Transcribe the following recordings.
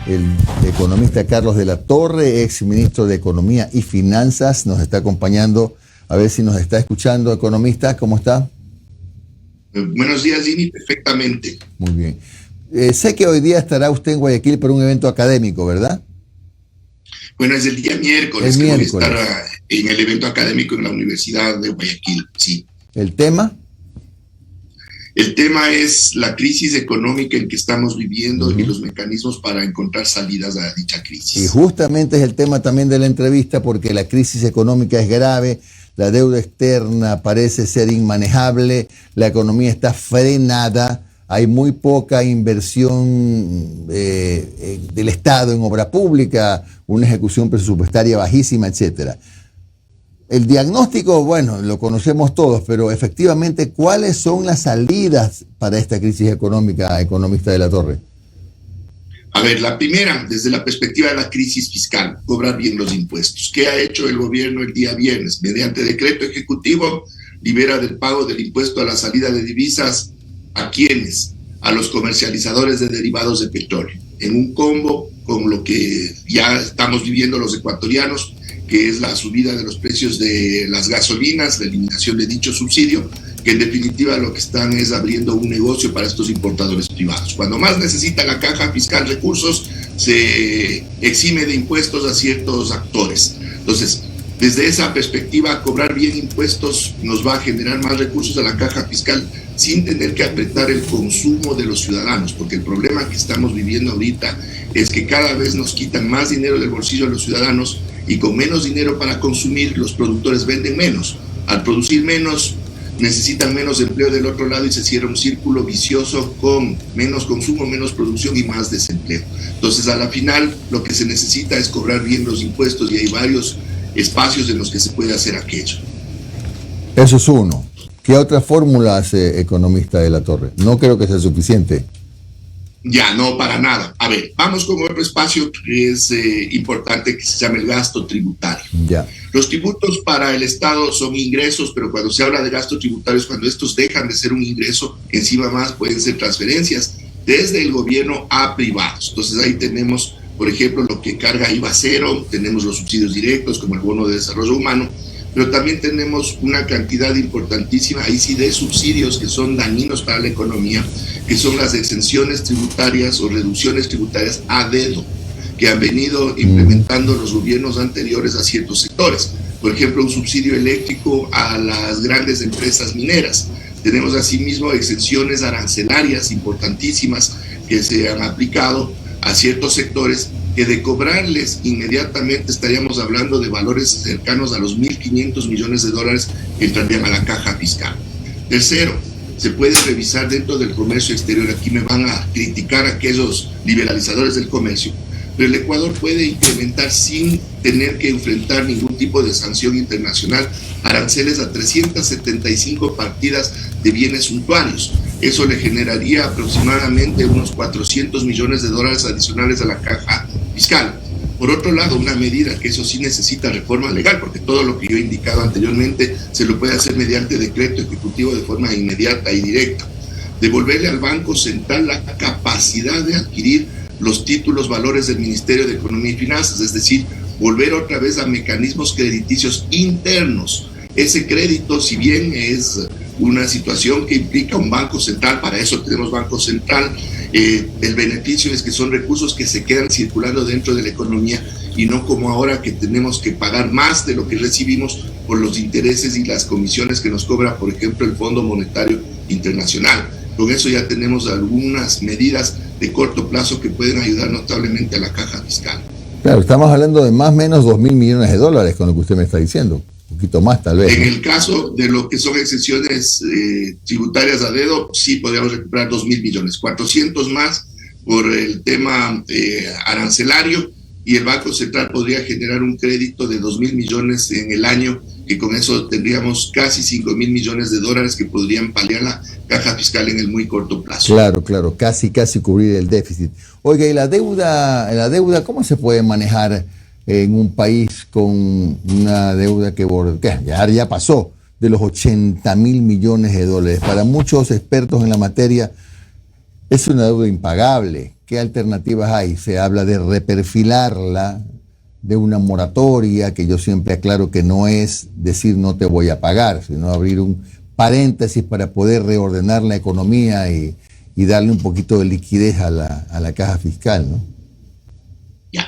El economista Carlos de la Torre, ex ministro de Economía y Finanzas, nos está acompañando. A ver si nos está escuchando, economista. ¿Cómo está? Buenos días, Jimmy. Perfectamente. Muy bien. Sé que hoy día estará usted en Guayaquil por un evento académico, ¿verdad? Bueno, es el día miércoles que voy a estar en el evento académico en la Universidad de Guayaquil, sí. ¿El tema? El tema es la crisis económica en que estamos viviendo y los mecanismos para encontrar salidas a dicha crisis. Y justamente es el tema también de la entrevista, porque la crisis económica es grave, la deuda externa parece ser inmanejable, la economía está frenada, hay muy poca inversión del Estado en obra pública, una ejecución presupuestaria bajísima, etcétera. El diagnóstico, bueno, lo conocemos todos, pero efectivamente, ¿cuáles son las salidas para esta crisis económica, economista de la Torre? A ver, la primera, desde la perspectiva de la crisis fiscal, cobrar bien los impuestos. ¿Qué ha hecho el gobierno el día viernes? Mediante decreto ejecutivo, libera del pago del impuesto a la salida de divisas. ¿A quiénes? A los comercializadores de derivados de petróleo, en un combo con lo que ya estamos viviendo los ecuatorianos, que es la subida de los precios de las gasolinas, la eliminación de dicho subsidio, que en definitiva lo que están es abriendo un negocio para estos importadores privados. Cuando más necesita la caja fiscal recursos, se exime de impuestos a ciertos actores. Entonces, desde esa perspectiva, cobrar bien impuestos nos va a generar más recursos a la caja fiscal sin tener que apretar el consumo de los ciudadanos, porque el problema que estamos viviendo ahorita es que cada vez nos quitan más dinero del bolsillo a los ciudadanos y con menos dinero para consumir, los productores venden menos. Al producir menos, necesitan menos empleo del otro lado y se cierra un círculo vicioso con menos consumo, menos producción y más desempleo. Entonces, a la final, lo que se necesita es cobrar bien los impuestos y hay varios espacios en los que se puede hacer aquello. Eso es uno. ¿Qué otra fórmula hace economista de la Torre? No creo que sea suficiente. Ya, no, para nada. A ver, vamos con otro espacio que es importante, que se llama el gasto tributario. Ya. Los tributos para el Estado son ingresos, pero cuando se habla de gastos tributarios, cuando estos dejan de ser un ingreso, encima más pueden ser transferencias desde el gobierno a privados. Entonces ahí tenemos, por ejemplo, lo que carga IVA cero, tenemos los subsidios directos como el bono de desarrollo humano, pero también tenemos una cantidad importantísima, ahí sí, de subsidios que son dañinos para la economía, que son las exenciones tributarias o reducciones tributarias a dedo, que han venido implementando los gobiernos anteriores a ciertos sectores. Por ejemplo, un subsidio eléctrico a las grandes empresas mineras. Tenemos asimismo exenciones arancelarias importantísimas que se han aplicado a ciertos sectores, que de cobrarles inmediatamente estaríamos hablando de valores cercanos a los 1.500 millones de dólares que entrarían a la caja fiscal. Tercero, se puede revisar dentro del comercio exterior. Aquí me van a criticar aquellos liberalizadores del comercio, pero el Ecuador puede incrementar sin tener que enfrentar ningún tipo de sanción internacional aranceles a 375 partidas de bienes suntuarios. Eso le generaría aproximadamente unos 400 millones de dólares adicionales a la caja fiscal. Por otro lado, una medida que eso sí necesita reforma legal, porque todo lo que yo he indicado anteriormente se lo puede hacer mediante decreto ejecutivo de forma inmediata y directa. Devolverle al Banco Central la capacidad de adquirir los títulos valores del Ministerio de Economía y Finanzas, es decir, volver otra vez a mecanismos crediticios internos. Ese crédito, si bien es una situación que implica un banco central, para eso tenemos Banco Central, el beneficio es que son recursos que se quedan circulando dentro de la economía y no como ahora que tenemos que pagar más de lo que recibimos por los intereses y las comisiones que nos cobra, por ejemplo, el Fondo Monetario Internacional. Con eso ya tenemos algunas medidas de corto plazo que pueden ayudar notablemente a la caja fiscal. Claro, estamos hablando de más o menos 2.000 millones de dólares con lo que usted me está diciendo. Un poquito más, tal vez. En el caso de lo que son exenciones tributarias a dedo, sí podríamos recuperar 2.000 millones, 400 más por el tema arancelario, y el Banco Central podría generar un crédito de 2.000 millones en el año, que con eso tendríamos casi 5.000 millones de dólares que podrían paliar la caja fiscal en el muy corto plazo. Claro, casi cubrir el déficit. Oiga, ¿y la deuda cómo se puede manejar en un país con una deuda que ya pasó de los 80.000 millones de dólares? Para muchos expertos en la materia es una deuda impagable. ¿qué alternativas hay? Se habla de reperfilarla, de una moratoria, que yo siempre aclaro que no es decir no te voy a pagar, sino abrir un paréntesis para poder reordenar la economía y darle un poquito de liquidez a la caja fiscal, ¿no?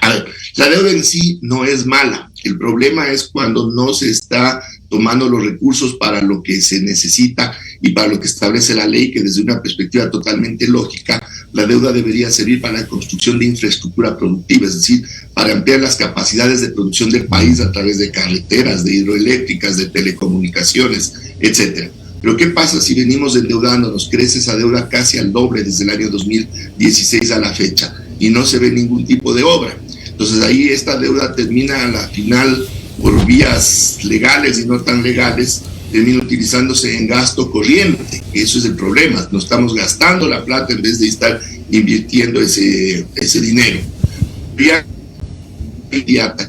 A ver, la deuda en sí no es mala. El problema es cuando no se está tomando los recursos para lo que se necesita y para lo que establece la ley, que desde una perspectiva totalmente lógica, la deuda debería servir para la construcción de infraestructura productiva, es decir, para ampliar las capacidades de producción del país a través de carreteras, de hidroeléctricas, de telecomunicaciones, etcétera. Pero ¿qué pasa si venimos endeudándonos? Crece esa deuda casi al doble desde el año 2016 a la fecha y no se ve ningún tipo de obra. Entonces ahí esta deuda termina a la final por vías legales y no tan legales, termina utilizándose en gasto corriente. Eso es el problema. No estamos gastando la plata en vez de estar invirtiendo ese dinero. ¿Qué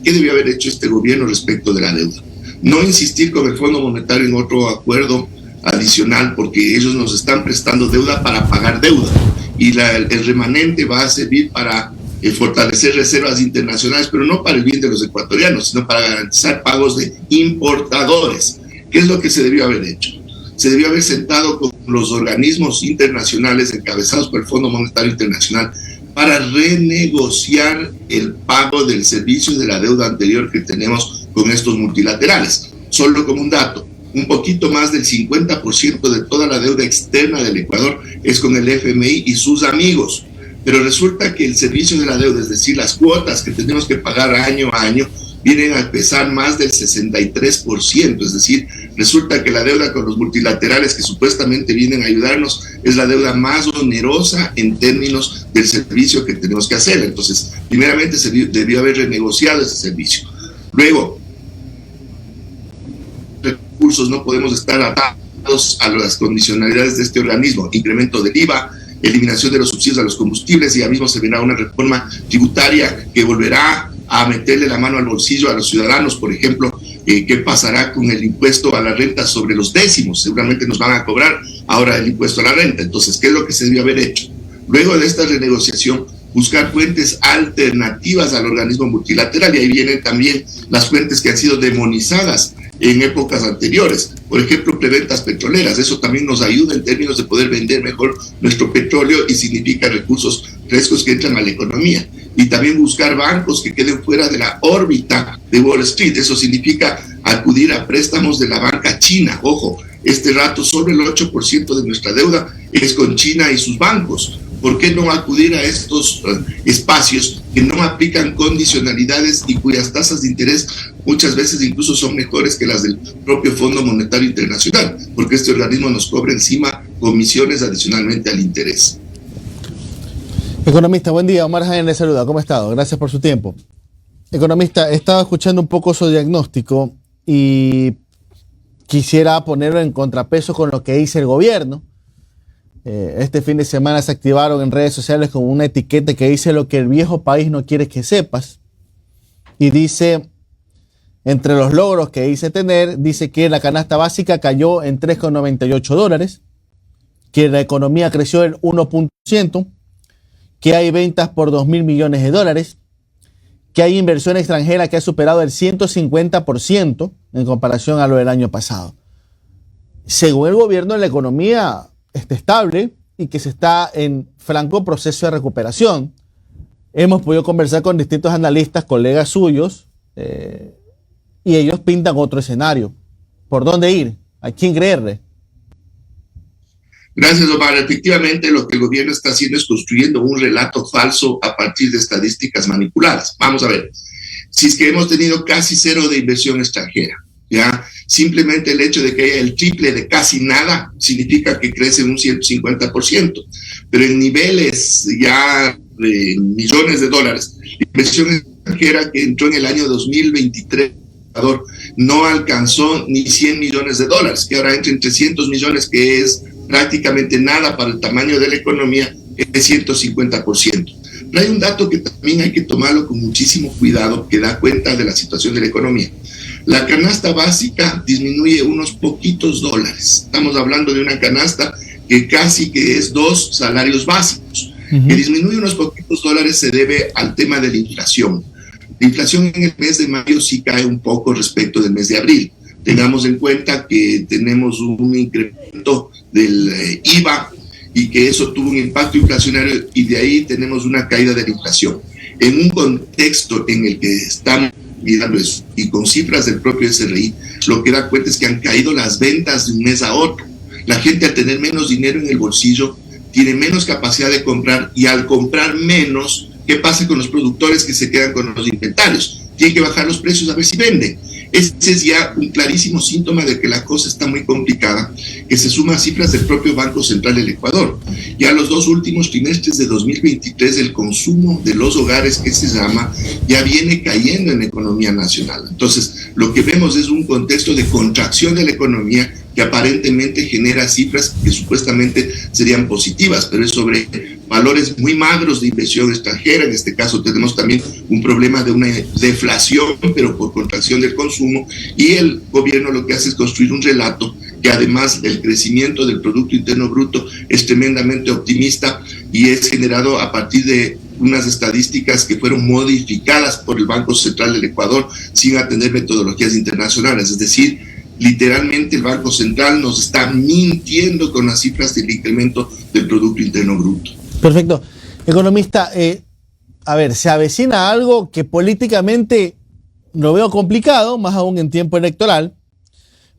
debió haber hecho este gobierno respecto de la deuda? No insistir con el Fondo Monetario en otro acuerdo adicional, porque ellos nos están prestando deuda para pagar deuda y el remanente va a servir para fortalecer reservas internacionales, pero no para el bien de los ecuatorianos, sino para garantizar pagos de importadores. ¿Qué es lo que se debió haber hecho? Se debió haber sentado con los organismos internacionales encabezados por el Fondo Monetario Internacional para renegociar el pago del servicio de la deuda anterior que tenemos con estos multilaterales. Solo como un dato, un poquito más del 50% de toda la deuda externa del Ecuador es con el FMI y sus amigos. Pero resulta que el servicio de la deuda, es decir, las cuotas que tenemos que pagar año a año, vienen a pesar más del 63%. Es decir, resulta que la deuda con los multilaterales que supuestamente vienen a ayudarnos es la deuda más onerosa en términos del servicio que tenemos que hacer. Entonces, primeramente se debió haber renegociado ese servicio. Luego, recursos, no podemos estar atados a las condicionalidades de este organismo, incremento del IVA, eliminación de los subsidios a los combustibles, y ya mismo se verá una reforma tributaria que volverá a meterle la mano al bolsillo a los ciudadanos. Por ejemplo, ¿qué pasará con el impuesto a la renta sobre los décimos? Seguramente nos van a cobrar ahora el impuesto a la renta. Entonces, ¿qué es lo que se debió haber hecho? Luego de esta renegociación, buscar fuentes alternativas al organismo multilateral, y ahí vienen también las fuentes que han sido demonizadas en épocas anteriores. Por ejemplo, preventas petroleras. Eso también nos ayuda en términos de poder vender mejor nuestro petróleo y significa recursos frescos que entran a la economía. Y también buscar bancos que queden fuera de la órbita de Wall Street. Eso significa acudir a préstamos de la banca china. Ojo, este rato solo el 8% de nuestra deuda es con China y sus bancos. ¿Por qué no acudir a estos espacios que no aplican condicionalidades y cuyas tasas de interés muchas veces incluso son mejores que las del propio Fondo Monetario Internacional? Porque este organismo nos cobra encima comisiones adicionalmente al interés. Economista, buen día. Omar Jaén le saluda. ¿Cómo ha estado? Gracias por su tiempo. Economista, he estado escuchando un poco su diagnóstico y quisiera ponerlo en contrapeso con lo que dice el gobierno. Este fin de semana se activaron en redes sociales como una etiqueta que dice lo que el viejo país no quiere que sepas. Y dice, entre los logros que dice tener, dice que la canasta básica cayó en $3,98, que la economía creció el 1%, que hay ventas por $2,000 millones, que hay inversión extranjera que ha superado el 150% en comparación a lo del año pasado. Según el gobierno, la economía está estable y que se está en franco proceso de recuperación. Hemos podido conversar con distintos analistas, colegas suyos, y ellos pintan otro escenario. ¿Por dónde ir? ¿A quién creerle? Gracias, Omar. Efectivamente, lo que el gobierno está haciendo es construyendo un relato falso a partir de estadísticas manipuladas. Vamos a ver. Si es que hemos tenido casi cero de inversión extranjera, ¿ya? Simplemente el hecho de que haya el triple de casi nada significa que crece un 150%. Pero en niveles ya de millones de dólares, la inversión extranjera que entró en el año 2023 no alcanzó ni $100 millones, que ahora entra en 300 millones, que es prácticamente nada para el tamaño de la economía, es 150%. Pero hay un dato que también hay que tomarlo con muchísimo cuidado, que da cuenta de la situación de la economía. La canasta básica disminuye unos poquitos dólares. Estamos hablando de una canasta que casi que es 2 salarios básicos. Que disminuye unos poquitos dólares se debe al tema de la inflación. La inflación en el mes de mayo sí cae un poco respecto del mes de abril. Tengamos en cuenta que tenemos un incremento del IVA y que eso tuvo un impacto inflacionario y de ahí tenemos una caída de la inflación. En un contexto en el que estamos mirando eso y con cifras del propio SRI, lo que da cuenta es que han caído las ventas de un mes a otro. La gente, al tener menos dinero en el bolsillo, tiene menos capacidad de comprar, y al comprar menos, ¿qué pasa con los productores que se quedan con los inventarios? Tienen que bajar los precios a ver si venden. Este es ya un clarísimo síntoma de que la cosa está muy complicada, que se suma a cifras del propio Banco Central del Ecuador. Ya los 2 últimos trimestres de 2023, el consumo de los hogares, que se llama, ya viene cayendo en la economía nacional. Entonces, lo que vemos es un contexto de contracción de la economía que aparentemente genera cifras que supuestamente serían positivas, pero es sobre valores muy magros de inversión extranjera. En este caso tenemos también un problema de una deflación, pero por contracción del consumo, y el gobierno lo que hace es construir un relato que, además del crecimiento del Producto Interno Bruto, es tremendamente optimista y es generado a partir de unas estadísticas que fueron modificadas por el Banco Central del Ecuador sin atender metodologías internacionales. Es decir, literalmente el Banco Central nos está mintiendo con las cifras del incremento del Producto Interno Bruto. Perfecto. Economista, a ver, se avecina algo que políticamente lo veo complicado, más aún en tiempo electoral,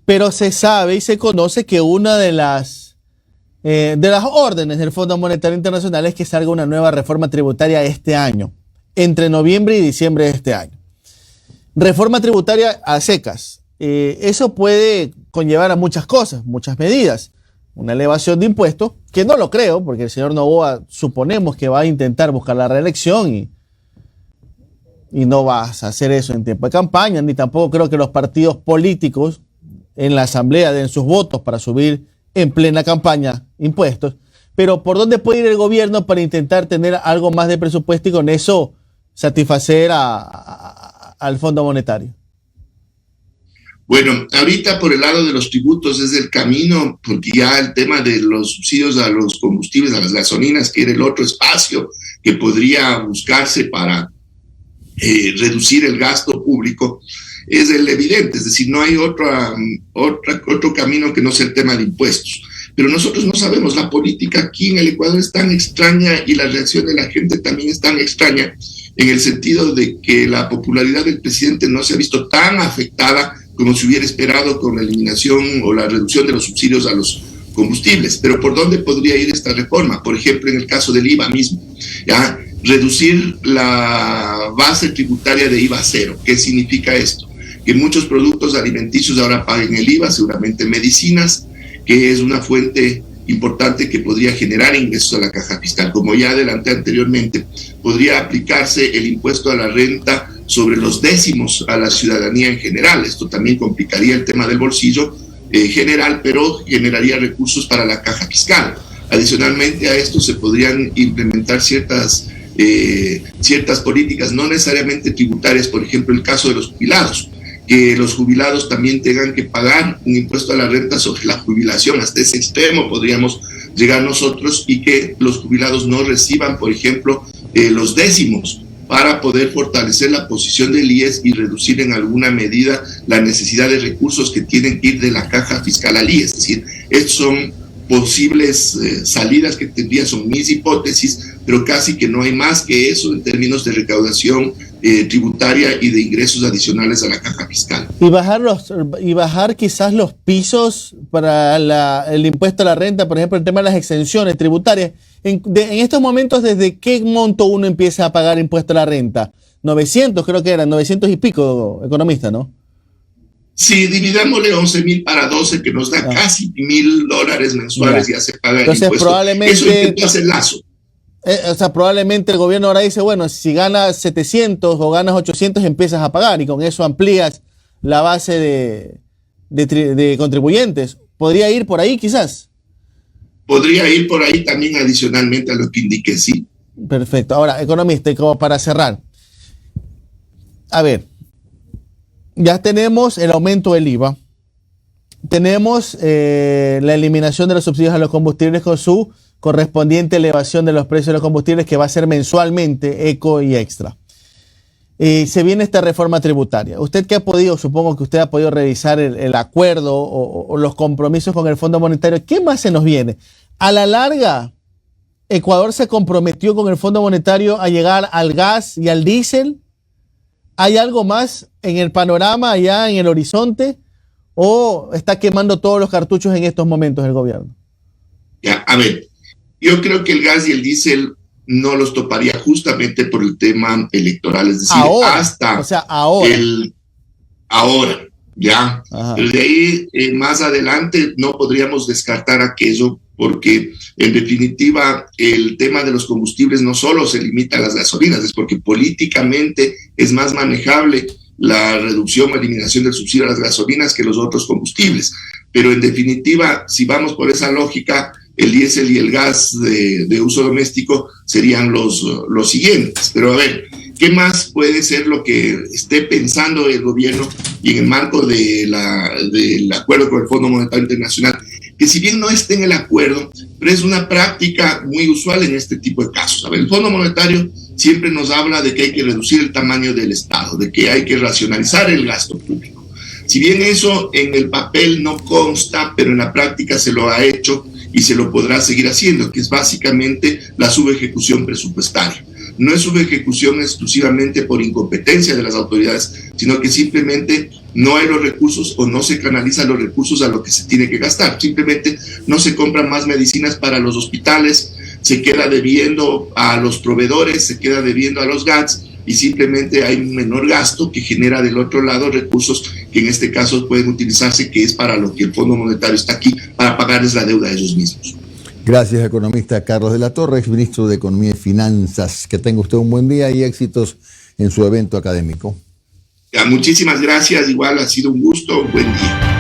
pero se sabe y se conoce que una de las órdenes del Fondo Monetario Internacional es que salga una nueva reforma tributaria este año, entre noviembre y diciembre de este año. Reforma tributaria a secas. Eso puede conllevar a muchas cosas, muchas medidas. Una elevación de impuestos, que no lo creo, porque el señor Noboa suponemos que va a intentar buscar la reelección y no vas a hacer eso en tiempo de campaña, ni tampoco creo que los partidos políticos en la asamblea den sus votos para subir en plena campaña impuestos. Pero ¿por dónde puede ir el gobierno para intentar tener algo más de presupuesto y con eso satisfacer al Fondo Monetario? Bueno, ahorita por el lado de los tributos es el camino, porque ya el tema de los subsidios a los combustibles, a las gasolinas, que era el otro espacio que podría buscarse para reducir el gasto público, es el evidente. Es decir, no hay otro camino que no sea el tema de impuestos. Pero nosotros no sabemos, la política aquí en el Ecuador es tan extraña y la reacción de la gente también es tan extraña, en el sentido de que la popularidad del presidente no se ha visto tan afectada como se hubiera esperado con la eliminación o la reducción de los subsidios a los combustibles. Pero ¿por dónde podría ir esta reforma? Por ejemplo, en el caso del IVA mismo, ¿ya? Reducir la base tributaria de IVA cero. ¿Qué significa esto? Que muchos productos alimenticios ahora paguen el IVA, seguramente medicinas, que es una fuente importante que podría generar ingresos a la caja fiscal. Como ya adelanté anteriormente, podría aplicarse el impuesto a la renta sobre los décimos a la ciudadanía en general. Esto también complicaría el tema del bolsillo general, pero generaría recursos para la caja fiscal. Adicionalmente a esto se podrían implementar ciertas políticas, no necesariamente tributarias, por ejemplo, el caso de los jubilados, que los jubilados también tengan que pagar un impuesto a la renta sobre la jubilación. Hasta ese extremo podríamos llegar nosotros, y que los jubilados no reciban, por ejemplo, los décimos, para poder fortalecer la posición del IES y reducir en alguna medida la necesidad de recursos que tienen que ir de la caja fiscal al IES. Es decir, estas son posibles salidas que tendría, son mis hipótesis, pero casi que no hay más que eso en términos de recaudación tributaria y de ingresos adicionales a la caja fiscal. Y bajar quizás los pisos para el impuesto a la renta, por ejemplo, el tema de las exenciones tributarias. En estos momentos, ¿desde qué monto uno empieza a pagar impuesto a la renta? 900, creo que eran 900 y pico, economista, ¿no? Sí, dividámosle 11,000 para 12, que nos da casi $1,000 mensuales, ya se paga el Entonces, impuesto. probablemente, eso intentó hacer Lazo. O sea, probablemente el gobierno ahora dice, bueno, si ganas 700 o ganas 800 empiezas a pagar, y con eso amplías la base de contribuyentes. ¿Podría ir por ahí quizás? Podría ir por ahí también, adicionalmente a lo que indique, sí. Perfecto. Ahora, economista, y como para cerrar, a ver, ya tenemos el aumento del IVA, tenemos la eliminación de los subsidios a los combustibles con su correspondiente elevación de los precios de los combustibles que va a ser mensualmente, eco y extra. Se viene esta reforma tributaria. Usted que ha podido, supongo que usted ha podido revisar el acuerdo o los compromisos con el Fondo Monetario, ¿qué más se nos viene? A la larga, Ecuador se comprometió con el Fondo Monetario a llegar al gas y al diésel. ¿Hay algo más en el panorama, allá en el horizonte? ¿O está quemando todos los cartuchos en estos momentos el gobierno? Ya, a ver, yo creo que el gas y el diésel no los toparía justamente por el tema electoral, es decir, ahora, ya. Ajá. Pero de ahí más adelante no podríamos descartar aquello, porque en definitiva el tema de los combustibles no solo se limita a las gasolinas, es porque políticamente es más manejable la reducción o eliminación del subsidio a las gasolinas que los otros combustibles. Pero en definitiva, si vamos por esa lógica, el diésel y el gas de uso doméstico serían los siguientes. Pero a ver, ¿qué más puede ser lo que esté pensando el gobierno y en el marco del acuerdo con el Fondo Monetario Internacional? Que si bien no esté en el acuerdo, pero es una práctica muy usual en este tipo de casos. A ver, el Fondo Monetario siempre nos habla de que hay que reducir el tamaño del Estado, de que hay que racionalizar el gasto público. Si bien eso en el papel no consta, pero en la práctica se lo ha hecho y se lo podrá seguir haciendo, que es básicamente la subejecución presupuestaria. No es subejecución exclusivamente por incompetencia de las autoridades, sino que simplemente no hay los recursos o no se canalizan los recursos a lo que se tiene que gastar. Simplemente no se compran más medicinas para los hospitales, se queda debiendo a los proveedores, se queda debiendo a los GATS y simplemente hay un menor gasto que genera del otro lado recursos que en este caso pueden utilizarse, que es para lo que el Fondo Monetario está aquí, para pagarles la deuda a ellos mismos. Gracias, economista Carlos de la Torre, exministro de Economía y Finanzas. Que tenga usted un buen día y éxitos en su evento académico. Ya, muchísimas gracias, igual ha sido un gusto, un buen día.